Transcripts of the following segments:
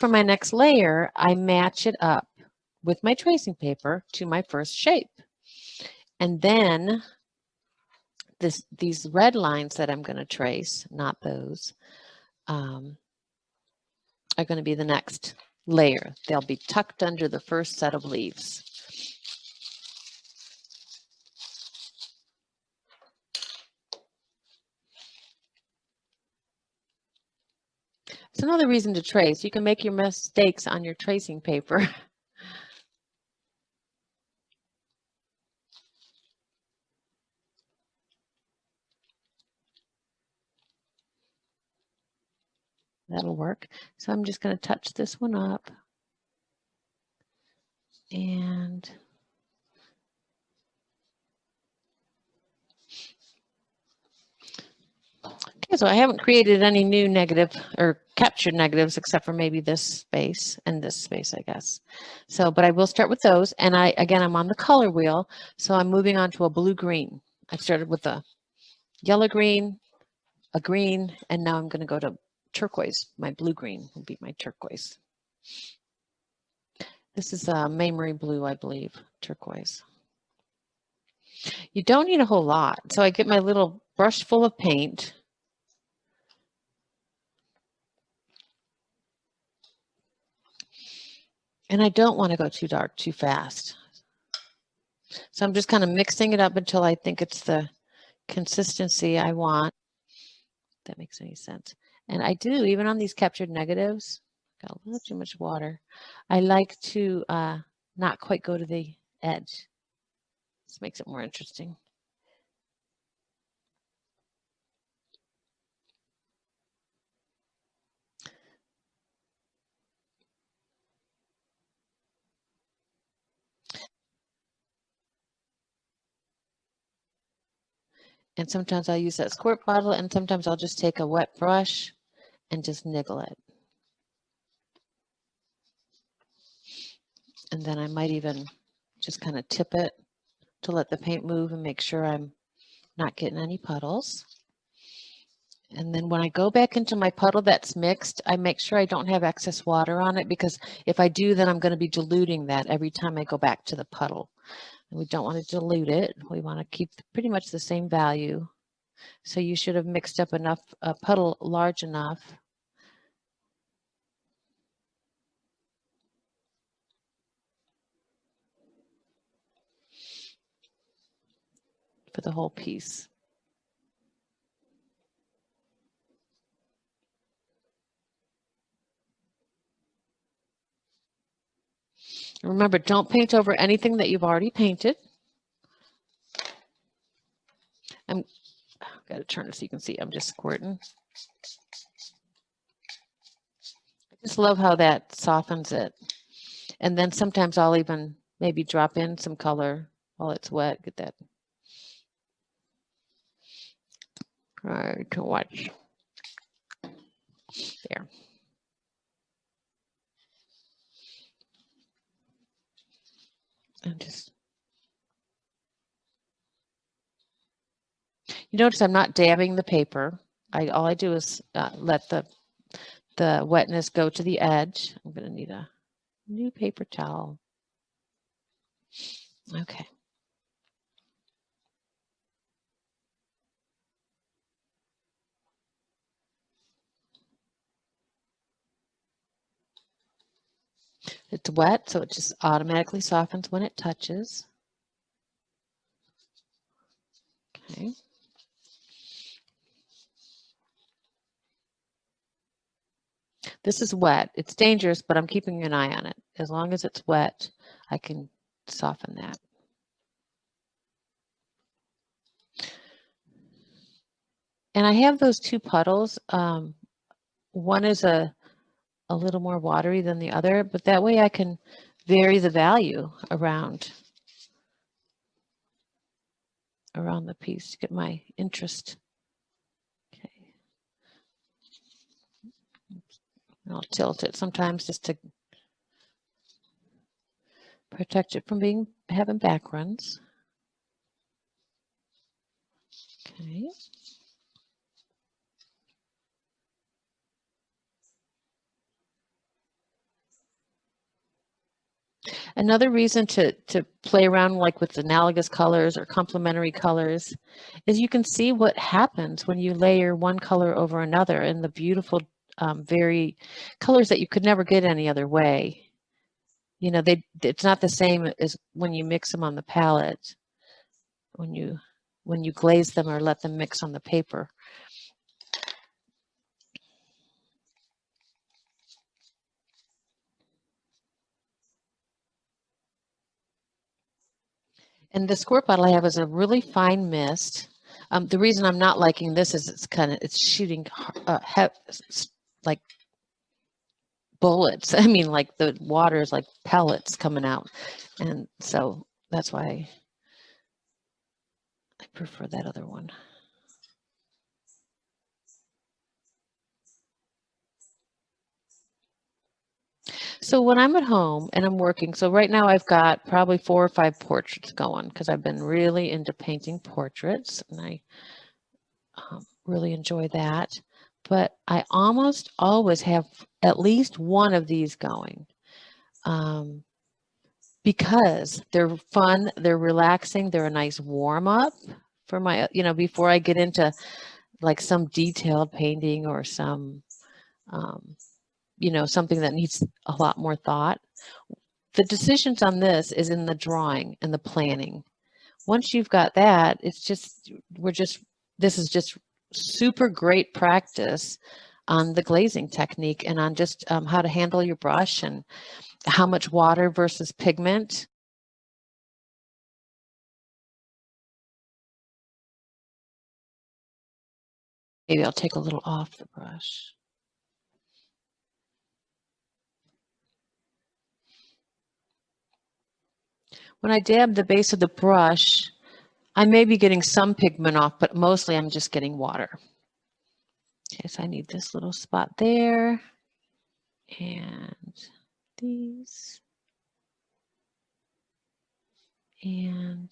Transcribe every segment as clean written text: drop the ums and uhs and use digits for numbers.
for my next layer, I match it up with my tracing paper to my first shape. And then these red lines that I'm going to trace, not those, are going to be the next layer. They'll be tucked under the first set of leaves. It's another reason to trace. You can make your mistakes on your tracing paper. That'll work. So I'm just going to touch this one up. And okay, so I haven't created any new negative or captured negatives except for maybe this space and this space, I guess. So, but I will start with those. And again, I'm on the color wheel. So I'm moving on to a blue-green. I started with a yellow-green, a green, and now I'm going to go to turquoise. My blue-green will be my turquoise. This is Memory Blue, I believe, turquoise. You don't need a whole lot. So I get my little brush full of paint. And I don't want to go too dark too fast. So I'm just kind of mixing it up until I think it's the consistency I want. If that makes any sense. And I do, even on these captured negatives, got a little too much water. I like to not quite go to the edge. This makes it more interesting. And sometimes I'll use that squirt bottle, and sometimes I'll just take a wet brush and just niggle it. And then I might even just kind of tip it to let the paint move and make sure I'm not getting any puddles. And then when I go back into my puddle that's mixed, I make sure I don't have excess water on it, because if I do, then I'm going to be diluting that every time I go back to the puddle. And we don't want to dilute it. We want to keep pretty much the same value. So you should have mixed up enough, a puddle large enough for the whole piece. Remember, don't paint over anything that you've already painted. I've got to turn it so you can see. I'm just squirting. I just love how that softens it. And then sometimes I'll even maybe drop in some color while it's wet. Get that. All right, to watch. There. And just. You notice I'm not dabbing the paper. All I do is let the wetness go to the edge. I'm going to need a new paper towel. Okay. It's wet, so it just automatically softens when it touches. Okay. This is wet. It's dangerous, but I'm keeping an eye on it. As long as it's wet, I can soften that. And I have those two puddles. One is a little more watery than the other, but that way I can vary the value around the piece to get my interest. Okay. I'll tilt it sometimes just to protect it from having backruns. Okay. Another reason to play around like with analogous colors or complementary colors is you can see what happens when you layer one color over another and the beautiful very colors that you could never get any other way. You know, it's not the same as when you mix them on the palette, when you glaze them or let them mix on the paper. And the squirt bottle I have is a really fine mist. The reason I'm not liking this is it's shooting like bullets. I mean, like the water is like pellets coming out. And so that's why I prefer that other one. So when I'm at home and I'm working, so right now I've got probably 4 or 5 portraits going because I've been really into painting portraits and I really enjoy that. But I almost always have at least one of these going because they're fun, they're relaxing, they're a nice warm up for my, you know, before I get into like some detailed painting or some, you know, something that needs a lot more thought. The decisions on this is in the drawing and the planning. Once you've got that, it's just, this is just super great practice on the glazing technique and on just how to handle your brush and how much water versus pigment. Maybe I'll take a little off the brush. When I dab the base of the brush, I may be getting some pigment off, but mostly I'm just getting water. Okay, so I need this little spot there and these and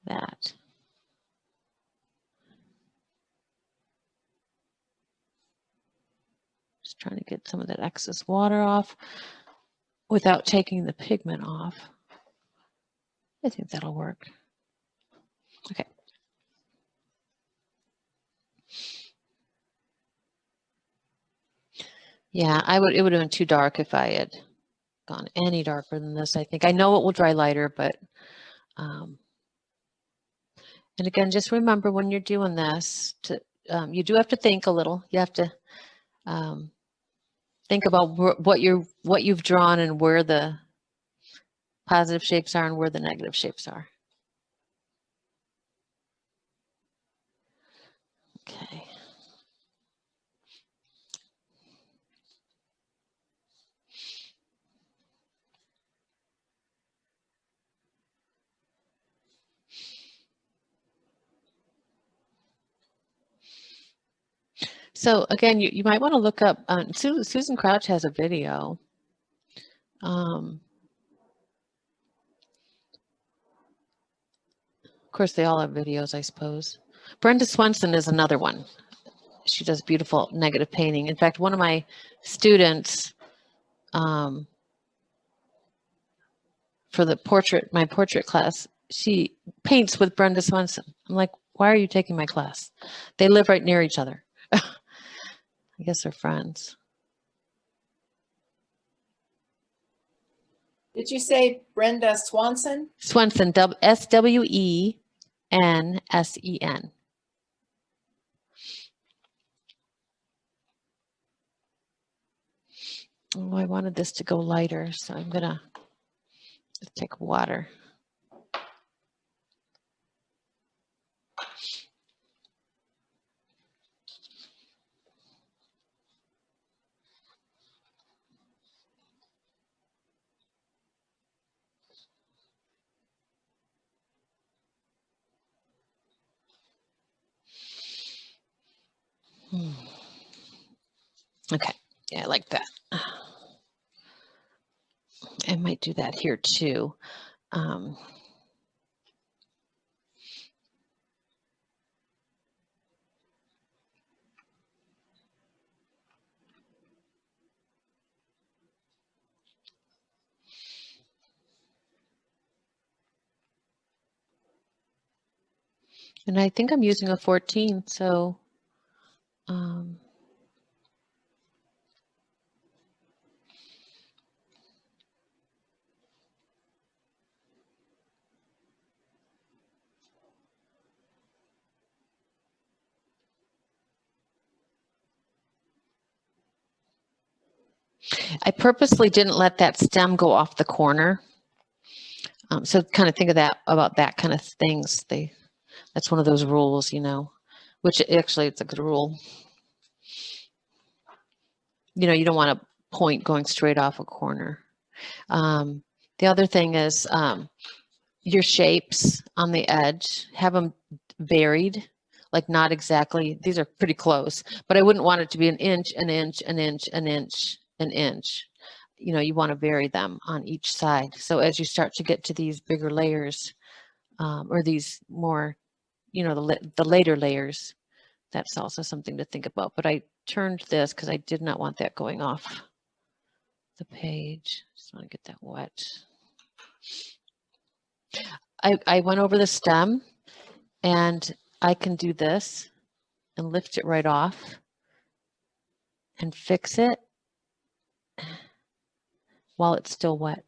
that. Just trying to get some of that excess water off without taking the pigment off. I think that'll work. Okay. Yeah, it would have been too dark if I had gone any darker than this, I think. I know it will dry lighter, but and again, just remember when you're doing this, you do have to think a little. You have to think about what you've drawn and where the positive shapes are and where the negative shapes are. Okay. So again, you might want to look up, Susan Crouch has a video. Of course, they all have videos, I suppose. Brenda Swenson is another one. She does beautiful negative painting. In fact, one of my students for my portrait class, she paints with Brenda Swenson. I'm like, why are you taking my class? They live right near each other. I guess they're friends. Did you say Brenda Swanson? Swenson, Swensen. Oh, I wanted this to go lighter, so I'm gonna take water. Okay, yeah, I like that. I might do that here too. And I think I'm using a 14, so I purposely didn't let that stem go off the corner. So kind of think of that about that kind of things. That's one of those rules, you know, which actually it's a good rule. You know, you don't want a point going straight off a corner. The other thing is your shapes on the edge, have them varied, like not exactly, these are pretty close, but I wouldn't want it to be an inch, an inch, an inch, an inch, an inch. You know, you want to vary them on each side. So as you start to get to these bigger layers, or these more, you know, the later layers, that's also something to think about. But I turned this because I did not want that going off the page. Just want to get that wet. I went over the stem, and I can do this and lift it right off and fix it while it's still wet.